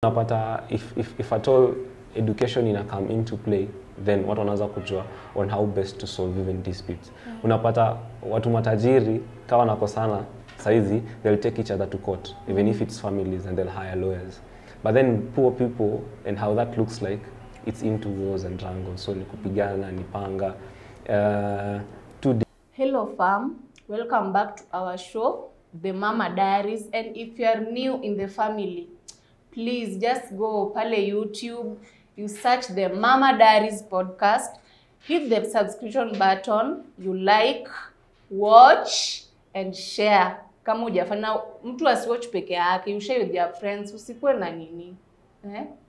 Unapata if at all education ina come into play, then watu wanaanza kujua on how best to solve even disputes. Unapata watu matajiri kama wanakosana saizi, they'll take each other to court, even if it's families, and they'll hire lawyers. But then poor people and how that looks like, it's into wars and wrangles. So ni kupigana, ni panga. Hello fam, welcome back to our show, The Mama Diaries. And if you are new in the family, please just go pale YouTube, you search the Mama Diaries podcast, hit the subscription button, you like, watch and share. Kama hujafanya mtu asiwatch peke yake, you share with your friends, usikuwe na nini.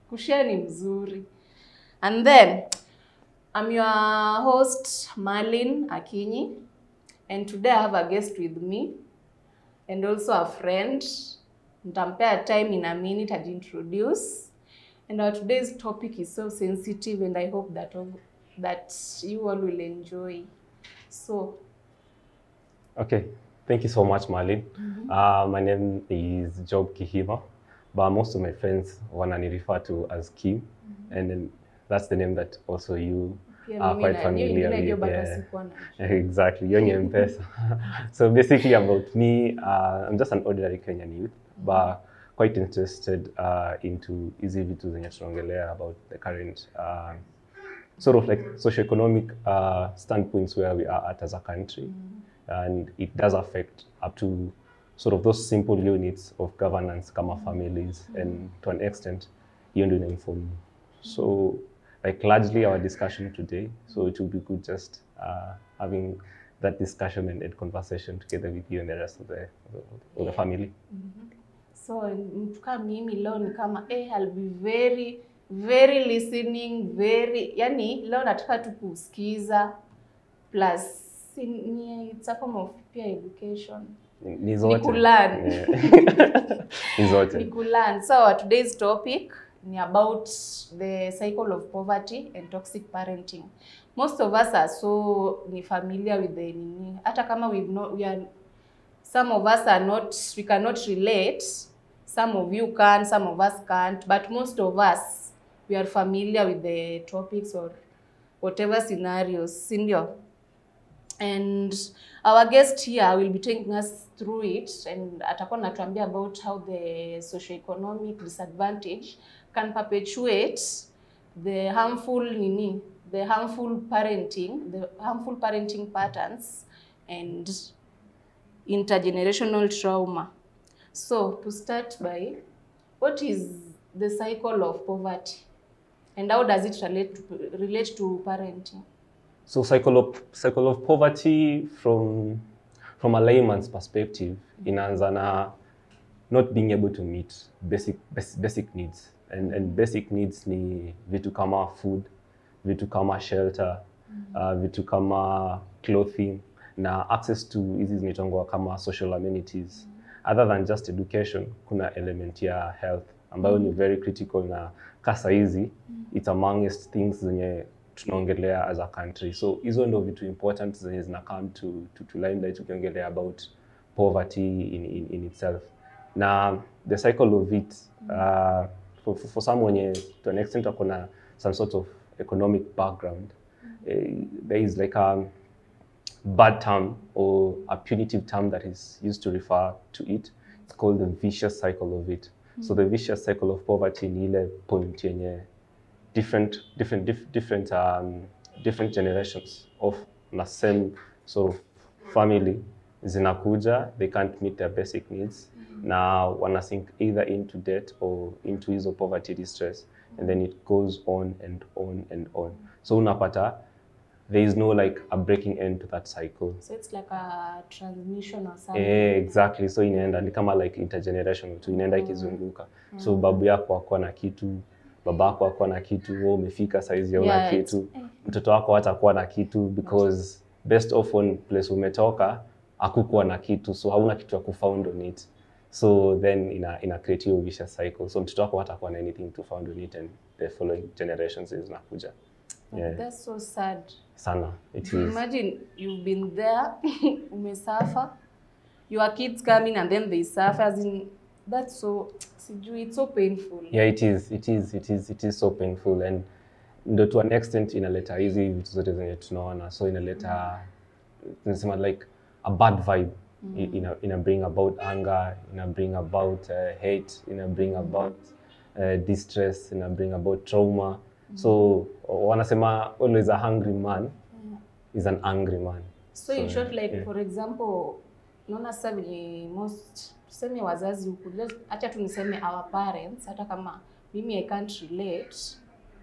Kushare ni mzuri. And then I'm your host Marlene Akinyi, and today I have a guest with me and also a friend. Nitampea time in a minute to introduce. And our today's topic is so sensitive, and I hope that you all will enjoy. So, okay, thank you so much, Marlene. My name is Job Kihima, but most of my friends wanna refer to as Kim, and then that's the name that also you are quite familiar with. Exactly, Yoni Mpesa. So basically about me, I'm just an ordinary Kenyan youth, but quite interested into easy vitu zenye tunaongelea about the current sort of like socioeconomic standpoints where we are at as a country. And it does affect up to sort of those simple units of governance, kama families, and to an extent, you do inform. So, like largely our discussion today, so it will be good just having that discussion and conversation together with you and the rest of the family. So, mtuka mimi leo ni kama I'll be very, very listening, very, yani leo nataka tu kusikiza, plus it's a form of peer education. Ni kulearn. Ni kulearn. So today's topic is about the cycle of poverty and toxic parenting. Most of us are so familiar with the hata kama some of us are not, we cannot relate. Some of you can, some of us can't, but most of us, we are familiar with the topics or whatever scenarios, sindio. And our guest here will be taking us through it, and atakuwa natuambia about how the socioeconomic disadvantage can perpetuate the harmful parenting patterns and intergenerational trauma. So to start by, what is the cycle of poverty and how does it relate to parenting? So cycle of poverty from a layman's perspective, inaanza na not being able to meet basic needs. And basic needs ni vitu kama food, vitu kama shelter, vitu kama clothing, na access to hizi zimetangwa kama social amenities. Other than just education, kuna element ya health ambayo ni very critical, na kasa hizi it's amongst things zenye tunaongelea as a country. So hizo ndo vitu important zenye zina come to limelight tukiongelea about poverty in itself. Na the cycle of it, for someone to an extent akona some sort of economic background, there is like a bad term or a punitive term that is used to refer to it. It's called the vicious cycle of it. So the vicious cycle of poverty ni ile point yenye different generations of the same sort of family zinakuja, they can't meet their basic needs. Now wanna sink either into debt or into hizo poverty distress, and then it goes on and on and on. So unapata there is no like a breaking end to that cycle. So it's like a transmission or something. Exactly. So inaenda ni kama like intergenerational tu, inaenda ikizunguka. So babu yako hakuwa na kitu, babako hakuwa na kitu, wewe umefika size ya una kitu. Mtoto wako hatakuwa na kitu because best often place umetoka hakukuwa na kitu, so hauna kitu ya kufound on it. So then ina create a vicious cycle. So mtoto wako hatakuwa na anything to found on it, and the following generations is nakuja. Yeah. That's so sad. Sana. It is. Imagine you've been there, umesuffer, your kids come in and then they suffer, as in That's so, it's so painful. Yeah, it is so painful, and ndo to an extent inaleta hizi vitu zote zenye tunaona, so inaleta tunasema like a bad vibe. Ina bring about anger, ina bring about hate, ina bring about distress, ina bring about trauma. So wanasema always a hungry man is an angry man. So in short, like for example, naona sasa most tuseme wazazi huku, acha tu niseme our parents, hata kama mimi I can't relate.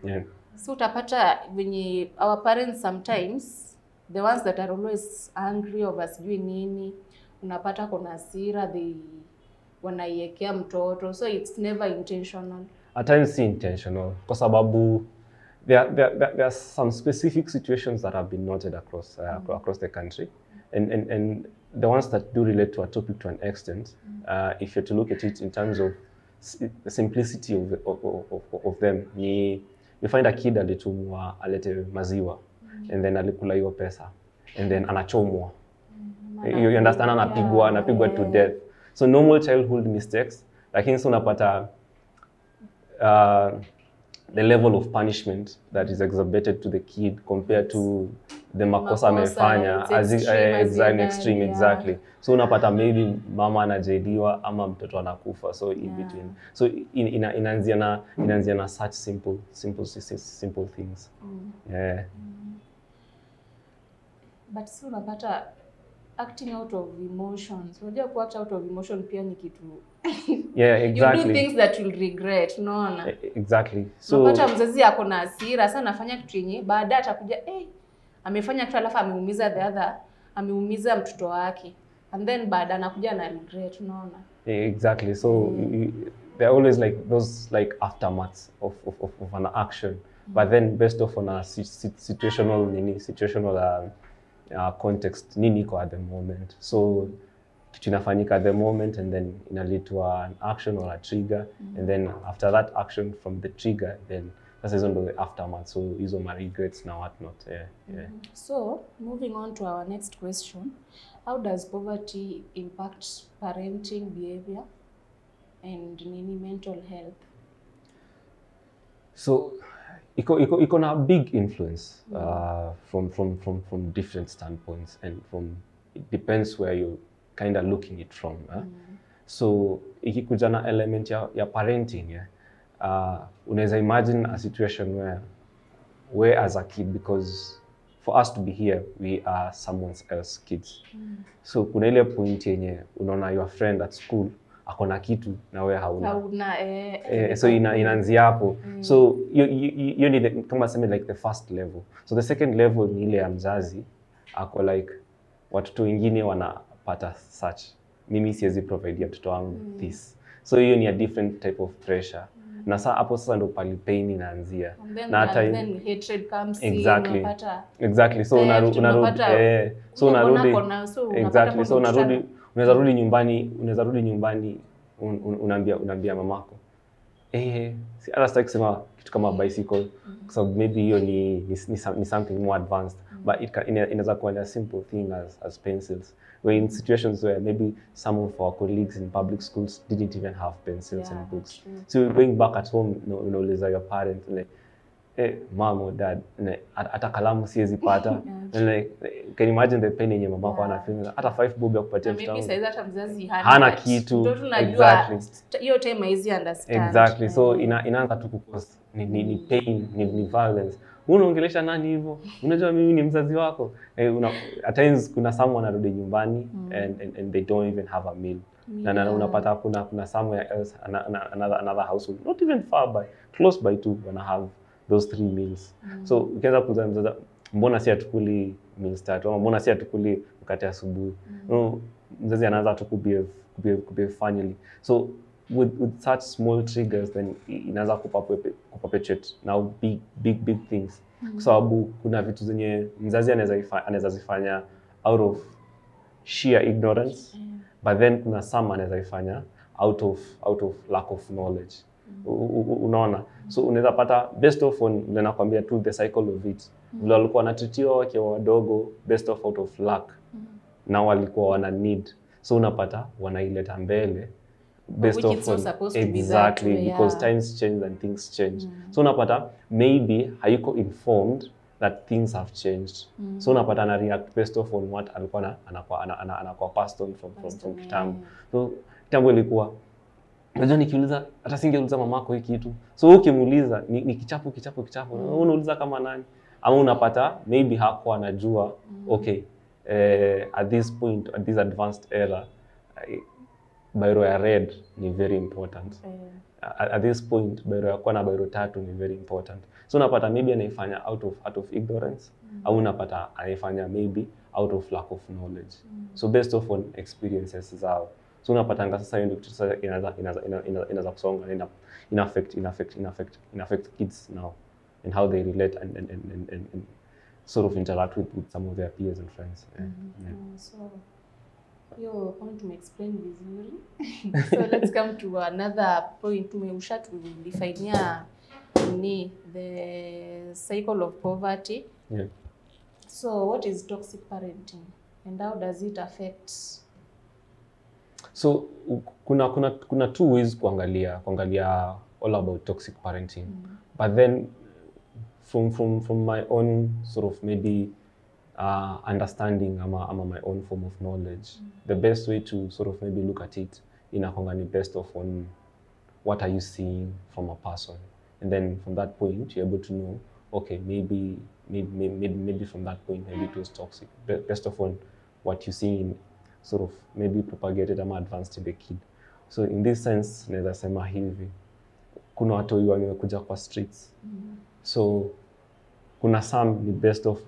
Yeah. So utapata venye our parents sometimes, the ones that are always angry over sijui nini, unapata kuna hasira, they wanaiekea mtoto, so it's never intentional. At times it's intentional, kwa sababu there are some specific situations that have been noted across across the country, and the ones that do relate to a topic to an extent, if you're to look at it in terms of the simplicity of them, you find a kid alitumwa alete maziwa, and then alikula hiyo pesa, and then anachomwa. You understand, anapigwa to death. So normal childhood mistakes, lakini so unapata the level of punishment that is exacerbated to the kid compared to the makosa amefanya as extreme, exactly. So unapata maybe mama anajaidiwa ama mtoto anakufa, so in between. So inaanzia na such simple things. Yeah. But so unapata acting out of emotions. Unajua kuact out of emotion pia ni kitu. Yeah, exactly. You do things that you'll regret, unaona? Exactly. So unapata mzazi yako na hasira, sasa anafanya kitu yenye baadaye atakuja amefanya kitu alafu ameumiza mtoto wake. And then baadaye anakuja na regret, unaona? Exactly. So there are always like those like aftermaths of an action, but then based off on a situational context nini iko at the moment. So kitu inafanyika at the moment, and then ina lead to an action or a trigger, and then after that action from the trigger, then that's the aftermath. So hizo my regrets na what not. Yeah. So moving on to our next question, how does poverty impact parenting behavior and mental health? So iko na big influence from different standpoints, and it depends where you kind of looking it from. So ikikuja na element ya parenting, unaweza imagine a situation where as a kid, because for us to be here we are someone else's kids. So kuna ile point yenye unaona your friend at school akona kitu na wewe hauna. So inaanzia hapo. So you need kama sema like the first level. So the second level ni ile ya mzazi ako like watoto wengine wanapata such, mimi siwezi provide ya mtoto wangu this. So hiyo ni a different type of pressure. Na hapo sasa ndo pali pain inaanzia. Na hata then hatred comes in. Exactly. So unarudi exactly. So unaweza rudi nyumbani unaambia mamako si hata sitaki kusema kitu kama bicycle, so maybe hiyo ni something more advanced, but inaweza kuwa a simple thing as pencils. We're in situations where maybe some of our colleagues in public schools didn't even have pencils and books. So going back at home, unauliza your parents like, mom or dad, hata kalamu siwezi pata. Like, can you imagine the pain yenye mamako anafeel? Hata 5 bob ya kupatia mtoto. Maybe saizi hata mzazi hana kitu. Mtoto unajua hiyo time hizi understand. Exactly. So inaanza tu kucause ni pain, ni violence. Unaongelesha nani hivyo? Unajua mimi ni mzazi wako. At times kuna someone anarudi nyumbani and they don't even have a meal. Na unapata kuna somewhere else, another household, not even far by, close by too, wanna have those 3 meals. So ukianza kuuliza mzazi, mbona si atukuli meals 3, ama mbona si atukuli mkate asubuhi? Mzazi anaanza tu kubehave funny. So with such small triggers, then inaanza kuperpetuate now big things. Kwa sababu kuna vitu zenye mzazi anaweza zifanya out of sheer ignorance, but then kuna some anaweza ifanya out of lack of knowledge. Unaona? So unaweza pata based off on nakwambia tu the cycle of it. Vile walikuwa wanatritiwa wakiwa wadogo based off out of lack. Na walikuwa wana need. So unapata wanaileta mbele based which it's not supposed to be that way, because times change and things change. So unapata maybe hayuko informed that things have changed. So unapata ana react based off on what alikuwa anakuwa passed on from kitambo. So kitambo ilikuwa unajua nikiuliza hata singeuliza mamako hiki kitu. So ukimuuliza ni kichapo unauliza kama nani? Ama unapata maybe hakuwa anajua okay at this point, at this advanced era, bairo ya red ni very important. At this point, bairo ya kuwa na bairo tatu ni very important. So unapata maybe anaifanya out of ignorance, au unapata anaifanya maybe out of lack of knowledge. So based off on experiences zao. So unapata nga sasa hiyo ndio kitu sasa inaanza kusonga na in affect kids now and how they relate and sort of interact with some of their peers and friends. So yo point to explain vizuri. So let's come to another point. Tumeusha to define the cycle of poverty. So what is toxic parenting and how does it affect? So kuna two ways kuangalia all about toxic parenting. But then from my own sort of maybe understanding ama my own form of knowledge, the best way to sort of maybe look at it inakuanga based off on what are you seeing from a person, and then from that point you're able to know okay maybe from that point maybe it was toxic based off on what you see in sort of maybe propagated ama advanced to the kid. So in this sense naweza sema hivi, kuna watu wamekuja kwa streets. So kuna some ni best of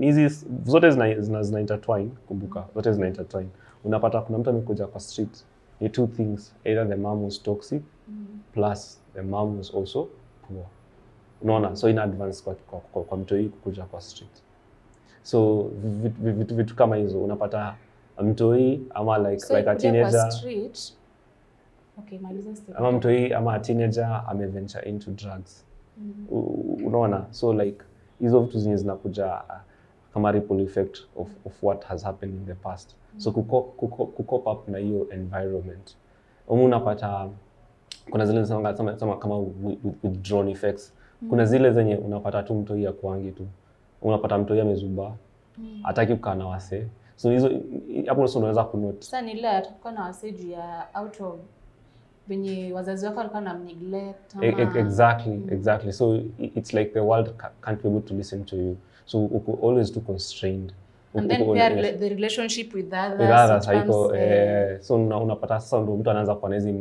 hizi zote zina intertwine, kumbuka zote zina intertwine. Unapata kuna mtu amekuja kwa street, ni two things, either the mom was toxic plus the mom was also poor. Unaona, so in advance kwa mtu hii kukuja kwa street. So vitu kama hizo unapata mtoi ama like a teenager. Okay, maliza step. Ama mtoi ama a teenager ameventure into drugs. Unaona, so like hizo vitu zenye zinakuja kama ripple effect of what has happened in the past. So kukop up na hiyo environment. Unapata kuna zile sama kama withdrawn effects. Kuna zile zenye unapata tu mtoi akuangi tu. Unapata mtoi amezuba, hataki kukaa na wase. So hizo hapo unaweza kunote. Sasa ni ile atakuwa na wase juu ya out of venye wazazi wako walikuwa na neglect ama exactly. So it's like the world can't be able to listen to you. So uko always too constrained. And then the relationship with others haiko so unapata sasa ndio mtu anaanza kuwa na hizo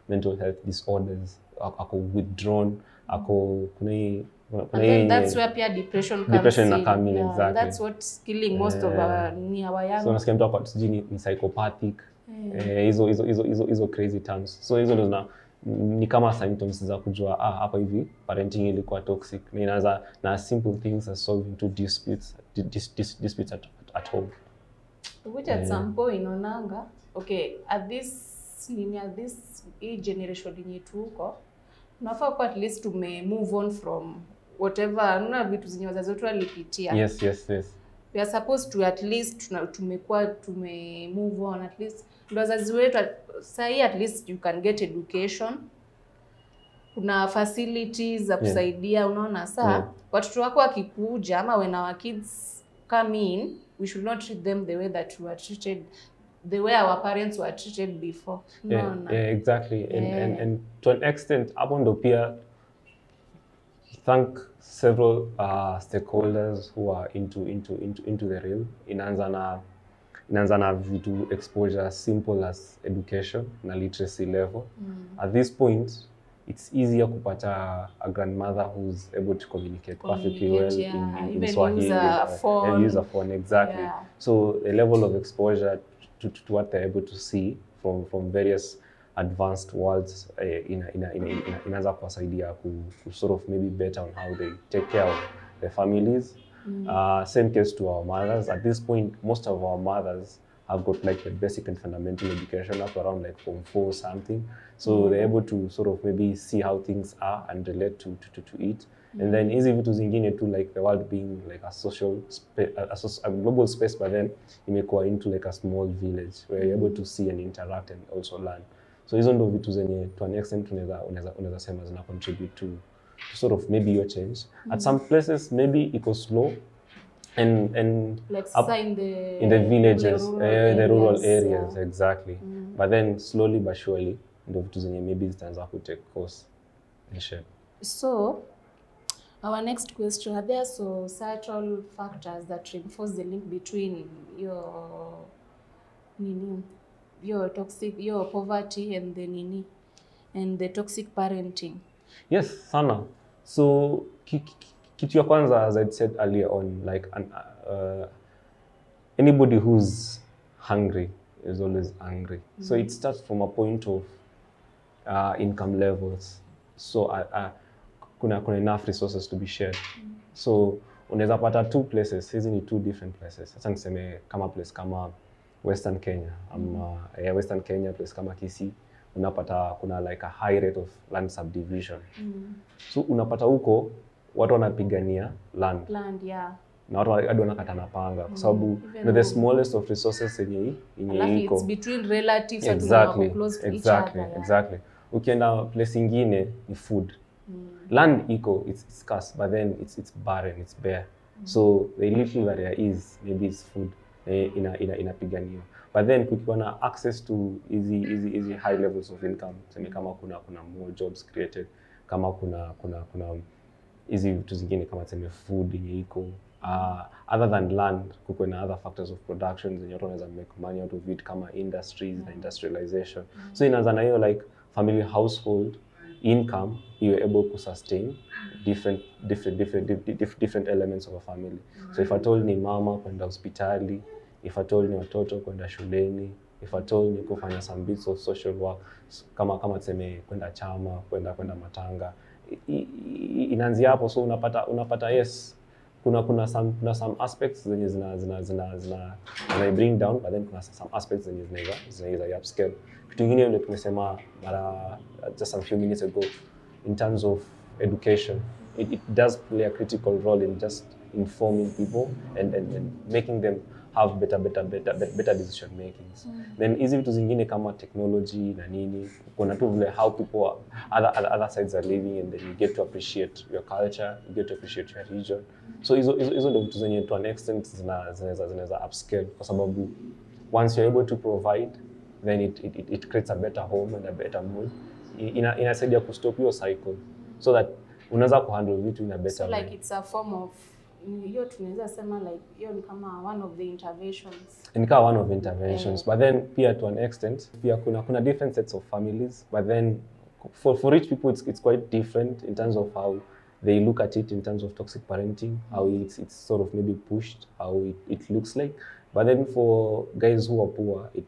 mental health disorders, ako withdrawn, ako kuna hii and then that's where pia depression comes in. Exactly. That's what's killing most of our young. So unasikia mtu ako ni psychopathic. Hizo crazy terms. So hizo ndo ni kama symptoms za kujua hapa hivi parenting ilikuwa toxic. Na inaanza na simple things as solving two disputes at home. Which at some point unaonanga okay at this generation yenye tuko unafaa kwa at least to move on from whatever unaona vitu zenye wazazi wetu walipitia. Yes. We are supposed to at least move on at least. Wazazi wetu say at least you can get education. Kuna facilities za kusaidia unaona saa watoto wako wakikuja ama when our kids come in we should not treat them the way that we were treated, the way our parents were treated before. Exactly. And to an extent hapo ndo pia thank several stakeholders who are into the real. Inaanza na vitu exposure simple as education na literacy level. At this point it's easier kupata a grandmother who's able to communicate perfectly well in Swahili and use a phone. Exactly. So a level of exposure to what they're able to see from various advanced worlds inaanza kuwasaidia ku sort of maybe better on how they take care of their families. Same case to our mothers. At this point, most of our mothers have got like the basic and fundamental education up around like Form 4 or something. So they're able to sort of maybe see how things are and relate to it. And then easy vitu zingine too, like the world being like a social a global space, but then imekuwa into like a small village where you're able to see and interact and also learn. So hizo ndo vitu zenye to an extent unaweza sema zina contribute to sort of maybe your change. At some places maybe iko slow and like in the villages, the rural areas, yeah. exactly. But then slowly but surely ndo vitu zenye maybe zitaanza ku take course and shape. So our next question, are there societal factors that reinforce the link between your poverty and the toxic parenting? Yes, sana. So kitu ya kwanza, as I said earlier on, like anybody who's hungry is always angry. So it starts from a point of income levels. So kuna enough resources to be shared. So unaweza pata two places, hizi ni two different places. Sasa niseme kama place kama Western Kenya, Western Kenya place kama Kisii, unapata kuna like a high rate of land subdivision. So unapata huko watu wanapigania land, yeah. Na watu hadi wanakatana panga kwa sababu the smallest of resources yenye iko. It's between relatives, exactly, close to exactly, each other. Exactly. Ukienda place ingine ni food. Land iko, it's scarce, but then it's barren, it's bare. So the little that there is, maybe it's food, inapiganiwa. But then kukiwa na access to easy high levels of income, sema kama kuna more jobs created, kama kuna easy vitu zingine kama sema food yenye iko. Other than land, kuko na other factors of production zenye watu wanaweza make money out of it kama industries na industrialization. So inaanza na hiyo like family household income, you're able to sustain different elements of a family. So if I told ni mama kwenda hospitali, if I told ni watoto kwenda shuleni, if I told ni kufanya some bits of social work, kama tuseme kwenda chama, kwenda matanga, inaanzia hapo. So unapata yes, kuna some aspects zenye zina bring down, but then kuna some aspects zenye zinaweza upscale. Kitu kingine ndio tumesema just a few minutes ago in terms of education, it does play a critical role in just informing people and making them have better decision makings. Then hizi vitu zingine kama technology na nini, kuna tu vile how people other sides are living, and then you get to appreciate your culture, you get to appreciate your region. So hizo ndio vitu zenye to an extent zinaweza upscale kwa sababu once you're able to provide, then it creates a better home and a better mood. Inasaidia ku stop your cycle so that unaweza kuhandle vitu in a better way. So like it's a form of hiyo tunaweza sema like hiyo ni kama one of the interventions. Ni kama one of interventions, but then pia to an extent pia kuna different sets of families, but then for rich people it's quite different in terms of how they look at it in terms of toxic parenting, how it's sort of maybe pushed, how it looks like. But then for guys who are poor, it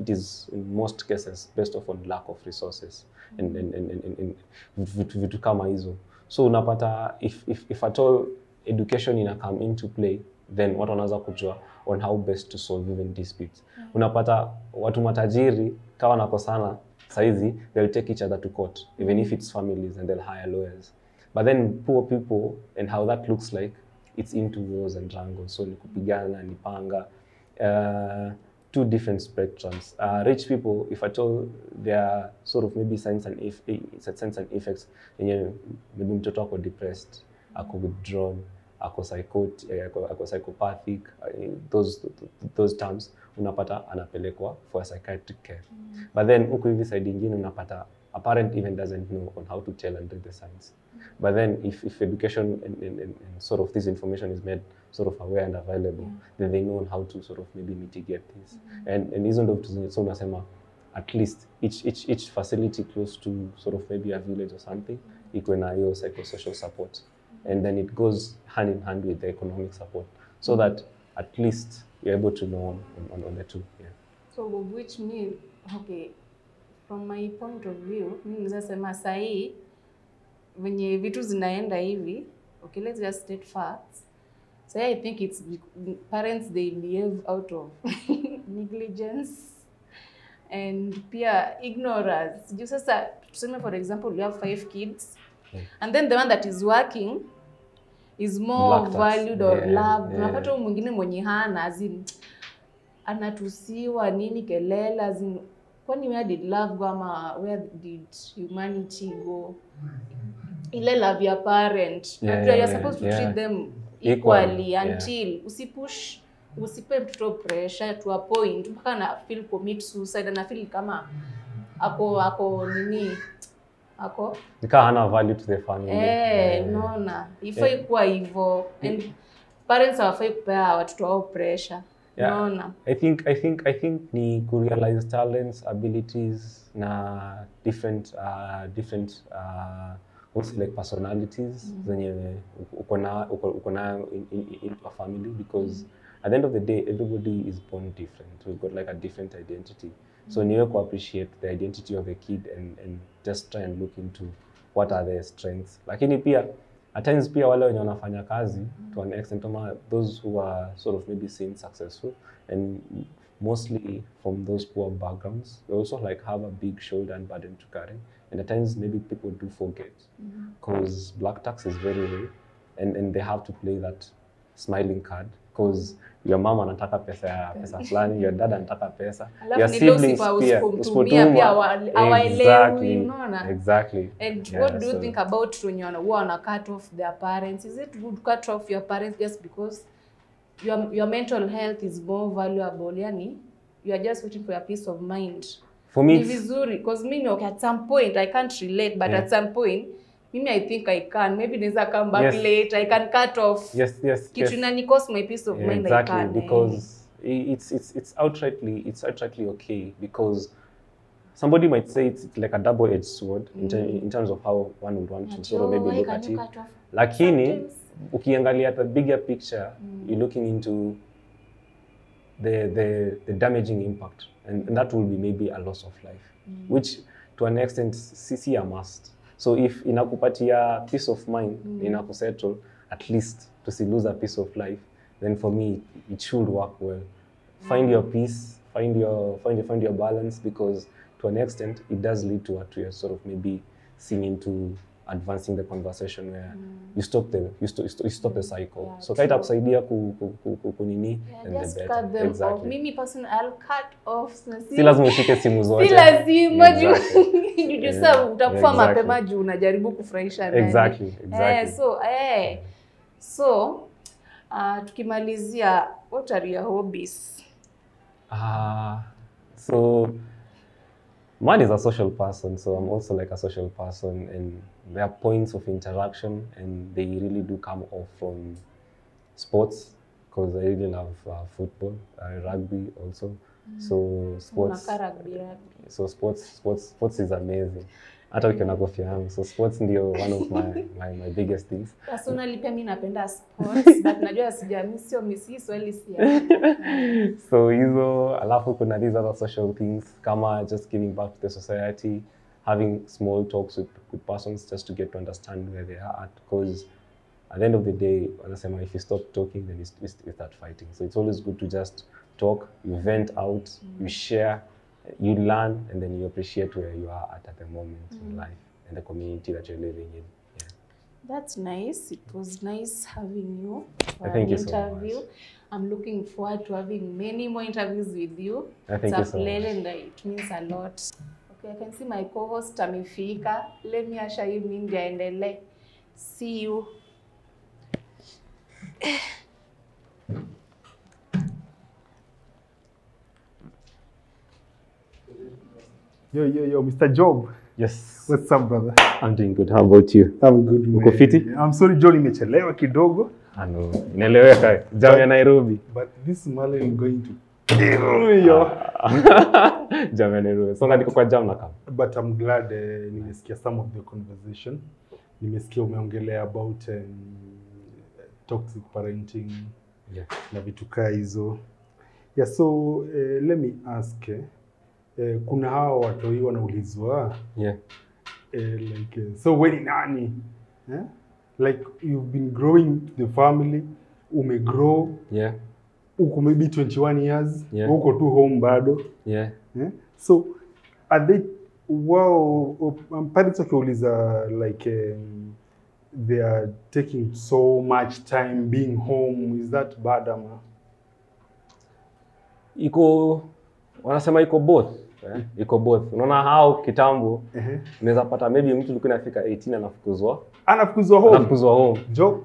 is in most cases based off on lack of resources and vitu kama hizo. So unapata if at all education ina come into play, then watu wanaanza kujua on how best to solve even disputes. Unapata watu matajiri kawa nakosana saizi, they'll take each other to court, even if it's families, and they'll hire lawyers. But then poor people and how that looks like, it's into wars and wrangles. So ni kupigana, ni panga, two different spectrums. Rich people, if at all, they are sort of maybe signs and effects. Maybe mtoto ako depressed, ako withdrawn, ako psychopathic, those terms, unapata anapelekwa for a psychiatric care. But then huku hivi side ingine unapata a parent even doesn't know on how to tell and read the signs. But then if education and sort of this information is made sort of aware and available, then they know on how to sort of maybe mitigate this. And isn't it so unasema at least each facility close to sort of maybe a village or something, iko na hiyo psychosocial support. And then it goes hand in hand with the economic support, so that at least you're able to know on the two. Yeah. So which means, okay, from my point of view, naweza sema sahi venye vitu zinaenda hivi, okay, let's just state facts. So I think it's parents, they behave out of negligence and pia ignorance. Just sasa tuseme for example you have 5 kids, and then the one that is working is more valued or loved. Unapata mwingine mwenye hana azin anatusiwa nini kelele azin Kwani where did love go ama where did humanity go? Ile love your parent. You're supposed to treat them equally until usipe mtoto pressure to a point mpaka na feel commit suicide na feel kama ako nini ako nika hana value to the family. Unaona ifai kuwa hivyo and parents hawafai kupea watoto wao pressure. Unaona I think ni ku realize talents, abilities na different also like personalities zenye uko na in a family, because at the end of the day everybody is born different. We've got like a different identity. So niwe ku appreciate the identity of a kid and just try and look into what are their strengths. Lakini pia at times pia wale wenye wanafanya kazi to an extent, those who are sort of maybe seen successful and mostly from those poor backgrounds, they also like have a big shoulder and burden to carry. And at times maybe people do forget because black tax is very real, and they have to play that smiling card because your mom anataka pesa fulani, your dad anataka pesa, your siblings pia usipotuma. Exactly. And what do you think about when you wanna cut off their parents? Is it good to cut off your parents just because your mental health is more valuable? Yani you are just waiting for your peace of mind. For me, it's vizuri because mimi at some point I can't relate, but at some point mimi I think I can. Maybe neza come back late. I can cut off. Yes. Kitu inani cost my peace of mind. Exactly, I can, because it's outrightly okay, because somebody might say it's like a double-edged sword in terms of how one would want to sort of maybe look at it. Lakini ukiangalia at the bigger picture, you're looking into the damaging impact, and that will be maybe a loss of life, which to an extent see a must. So if inakupatia peace of mind, inakusettle, at least to lose a piece of life, then for me it should work well. Find your peace, find your balance, because to an extent it does lead to what we are sort of maybe seeing into advancing the conversation where you stop the cycle. So kaita kusaidia kunini and just the better. cut them Exactly. off. Mimi personally I'll cut off. Si lazima ushike simu zote. Si lazima juu utakufa mapema juu unajaribu kufurahisha nani. Exactly. So tukimalizia, what are your hobbies? So man is a social person, so I'm also like a social person, and there are points of interaction, and they really do come off from sports, because I really love football, rugby also. So sports. So sports is amazing. Hata ukiona kofia yangu, so sports ndio one of my biggest things. Personally pia mimi napenda sports, but najua sio Swahili sia. So hizo, alafu kuna these other social things kama just giving back to the society, having small talks with persons just to get to understand where they are at, because at the end of the day, wanasema if you stop talking, then you start fighting. So it's always good to just talk, you vent out, you share, you learn, and then you appreciate where you are at the moment in life and the community that you're living in. Yeah. That's nice. It was nice having you for Thank you interview. So much. I'm looking forward to having many more interviews with you. Thank it's you a so pleasure, much. and it means a lot. Okay, I can see my co-host amefika. Let me assure you ndio endelee. See you. Yo, Mr. Job. Yes. What's up, brother? I'm doing good. How about you? I'm good, man. Uko fiti? I'm sorry, John, nimechelewa kidogo. Ano, inaeleweka. Jam ya Nairobi. But this Mali is going to kill yo. Jam ya Nairobi. So niko kwa jam na kama. But I'm glad nimesikia some of the conversation. Nimesikia umeongelea about toxic parenting. Yeah. Na vitu kaa hizo. Yeah, so let me ask, kuna hawa watoi wanaulizwa. Yeah. So wewe ni nani? Like you've been growing the family, umegrow. Yeah. Uko maybe 21 years. Yeah. Uko tu home bado. Yeah. So are they parents wakiuliza like they are taking so much time being home, is that bad ama? Wanasema iko both. iko both. Unaona how kitambo unaweza pata maybe mtu alikuwa anafika 18 anafukuzwa home.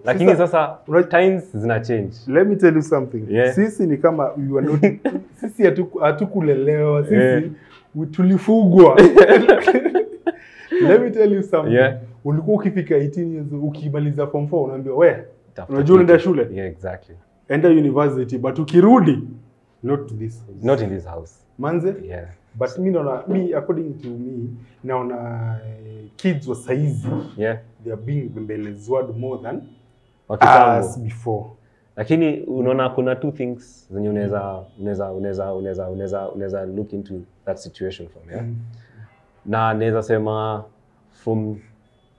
Lakini sasa times zina change. Let me tell you something. Sisi ni kama we are not sisi hatukulelewa, sisi tulifugwa. Let me tell you something. Ulikuwa ukifika 18 years ukimaliza form 4 unaambiwa wewe unajua unaenda shule. Exactly. Enter university, but ukirudi not in this house. Manze? But me according to me naona kids wa saizi they are being bembelezwa more than us before. Lakini unaona kuna two things zenye unaweza look into that situation from na naweza sema from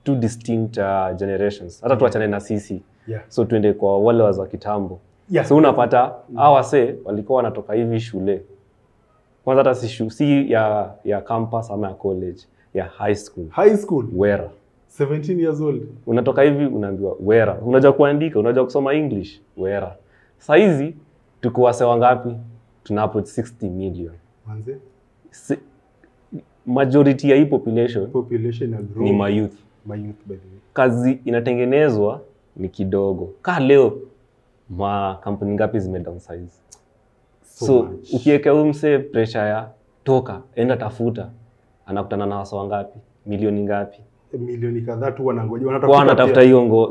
two distinct generations. Hata tuachane na sisi. So tuende kwa wale wa kitambo. So unapata hao wase walikuwa wanatoka hivi shule. Kwanza hata si ya campus ama ya college, ya high school. Wera. 17 years old. Unatoka hivi unaambiwa wera. Unajua kuandika, unajua kusoma English, wera. Sasa hizi tuko wase wangapi? Tuna approach 60 million. Manze? Majority ya hii population ni mayouth. By the way. Kazi inatengenezwa ni kidogo. Leo kampuni ngapi zime downsize? So ukiweka umse pressure ya toka enda tafuta, anakutana na wasa wangapi? Milioni ngapi? Milioni kadhaa tu wanangoja, wanatafuta hiyo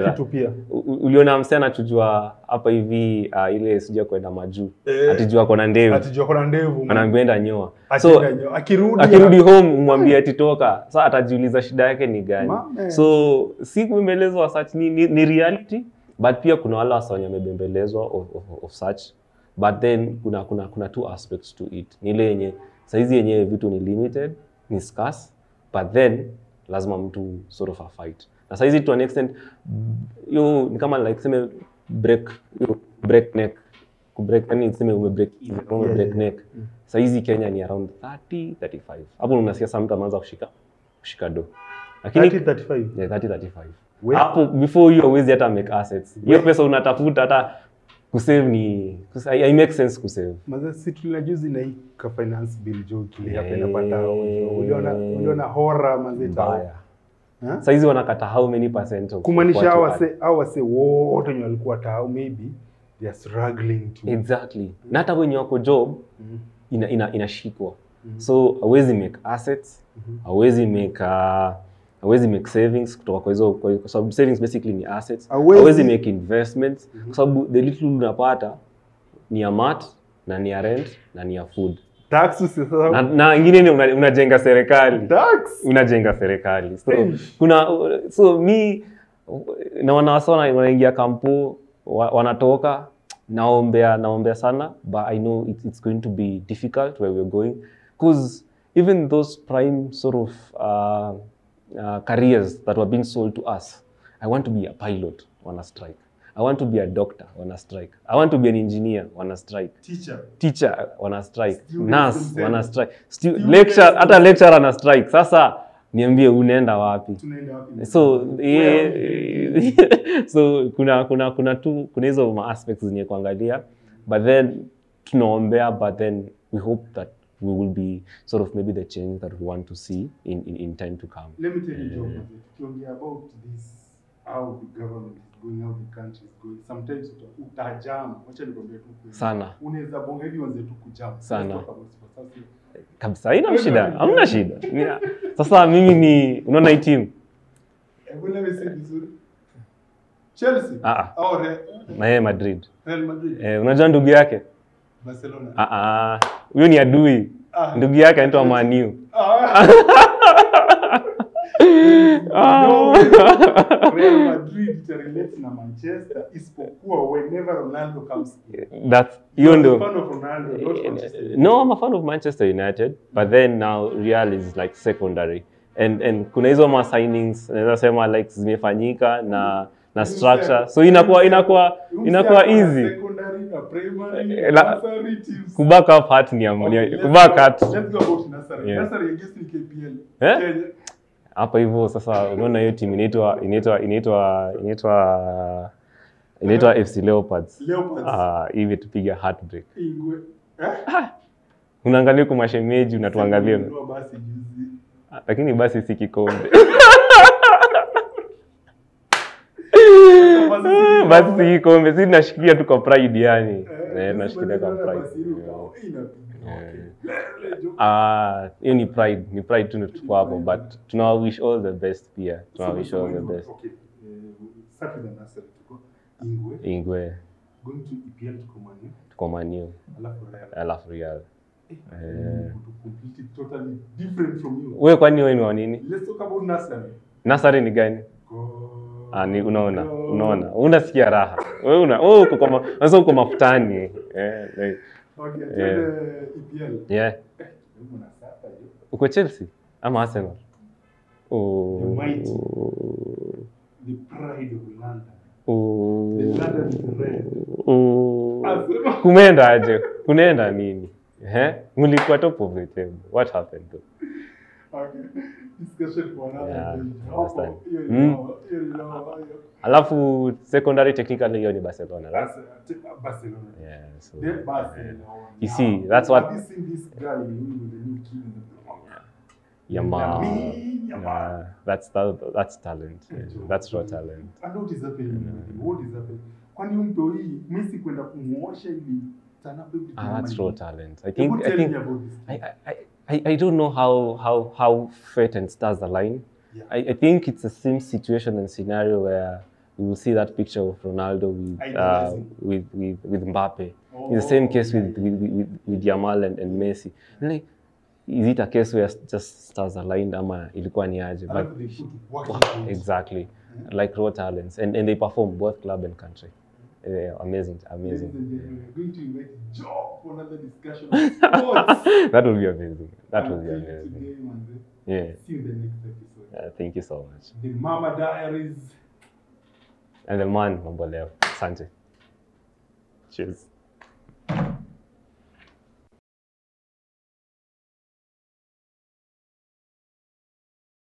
kitu pia. Uliona msana anachujua hapa hivi ile sija kwenda majuu. Atijua kona ndevu. Anaambia nyoa. So akirudi home umwambie atitoka. Sasa atajiuliza shida yake ni gani? So si kubembelezwa such ni reality, but pia kuna wale wasa wenye wamebembelezwa of such. But then kuna two aspects to it. Ni ile yenye saizi yenye vitu ni limited, ni scarce, but then lazima mtu sort of a fight. Na saizi to an extent ni kama like sema break neck, yani sema break neck. Saizi Kenya ni around 30-35. Hapo unasikia some mtu anaanza kushika do. Lakini 30-35. 30-35. Hapo before you always hata make assets. Hiyo pesa unatafuta hata kusave ni I make sense kusave. Maza si tunajuzi na hii ka finance bill joke ya penda pata uliona horror mazeta. Sasa hizi wanakata how many percent of kumaanisha awase wote wenye walikuwa tao maybe they are struggling to exactly. Na hata wenye wako job inashikwa. So hawezi make assets, hawezi make savings kutoka kwa hizo, kwa sababu savings basically ni assets. Hawezi make investments kwa sababu the little unapata ni ya mat na ni ya rent na ni ya food. Tax usisahau. Na ingine unajenga serikali. Tax. Unajenga serikali. So mi na wanawasona wanaingia kampo wanatoka naombea sana, but I know it's going to be difficult where we're going because even those prime sort of careers that were being sold to us. I want to be a pilot, wanna strike. I want to be a doctor, wanna strike. I want to be an engineer, wanna strike. Teacher, wanna strike. Nurse, wanna strike. Hata lecturer wanna strike. Sasa niambie unaenda wapi? So so kuna hizo aspects zenye kuangalia, but then tunaombea, but then we hope that we will be sort of maybe the change that we want to see in time to come. Let me tell you, Joe, talking about this, how the government is going, how the country is going. Sometimes utajam, wacha nikwambie tu sana. Unaweza bonga hivi wanze tu kujam. Sana. Kabisa, haina shida. Hamna shida. Sasa mimi ni unaona hii team. Hebu let me say vizuri. Chelsea. Au Real Madrid. Real Madrid. Unajua ndugu yake? Barcelona. Huyo ni adui. Ndugu yake anaitwa Man U. Real Madrid relates na Manchester isipokuwa whenever Ronaldo comes here. That's you know. I'm a fan of Ronaldo, not Manchester. No, I'm a fan of Manchester United, but then now Real is like secondary. And kuna hizo ma signings naweza sema like zimefanyika na structure. So inakuwa easy. Secondary na primary, kuback up hat ni amoni. Kuback hat. Let's go about Nasari. Nasari against KPL. Kenya. Hapa hivyo sasa unaona hiyo team inaitwa FC Leopards. Leopards. Hivi tupiga heartbreak. Unaangalia kwa mashemeji unatuangalia. Lakini basi si kikombe. Basi si kikombe, si nashikilia tu kwa pride yani. Nashikilia kwa pride. Hiyo ni pride tu tuko hapo, but tuna wish all the best pia. Tuna wish all the best. Okay. Start with the nursery tuko Ingwe. Going to Ep8 tuko Manu. Alafu Real. Completely totally different from you. Wewe kwani wewe ni wa nini? Let's talk about nursery. Nursery ni gani? Ni unaona. Unasikia raha. Wewe uko mafutani. Okay, EPL. Yeah. Uko Chelsea ama Arsenal? The mighty. The pride of London. The London is red. Kumeenda aje? Kunaenda nini? Mlikuwa top of the table. What happened though? Okay. Discussion for another day. Alafu secondary technically hiyo ni Barcelona, right? Barcelona. Yeah, so Barcelona. You see, that's what. Have you seen this guy with the new kid in the Yamal. That's talent. Yeah. That's raw talent. And what is happening? What is happening? Kwani mtu hii Messi kwenda kumuosha ili that's raw talent. I don't know how fate and stars align. Yeah. I think it's the same situation and scenario where we will see that picture of Ronaldo with Mbappe. Oh, it's the same case with Yamal and Messi. Like, is it a case where just stars aligned ama ilikuwa ni aje? But exactly, like raw talents, and they perform both club and country. Amazing. We're going to invite Joe for another discussion of sports. That will be amazing. That will be amazing. Today, yeah. See you in the next episode. Thank you so much. The Mama Diaries. And the man, Mambo Leo. Asante. Cheers.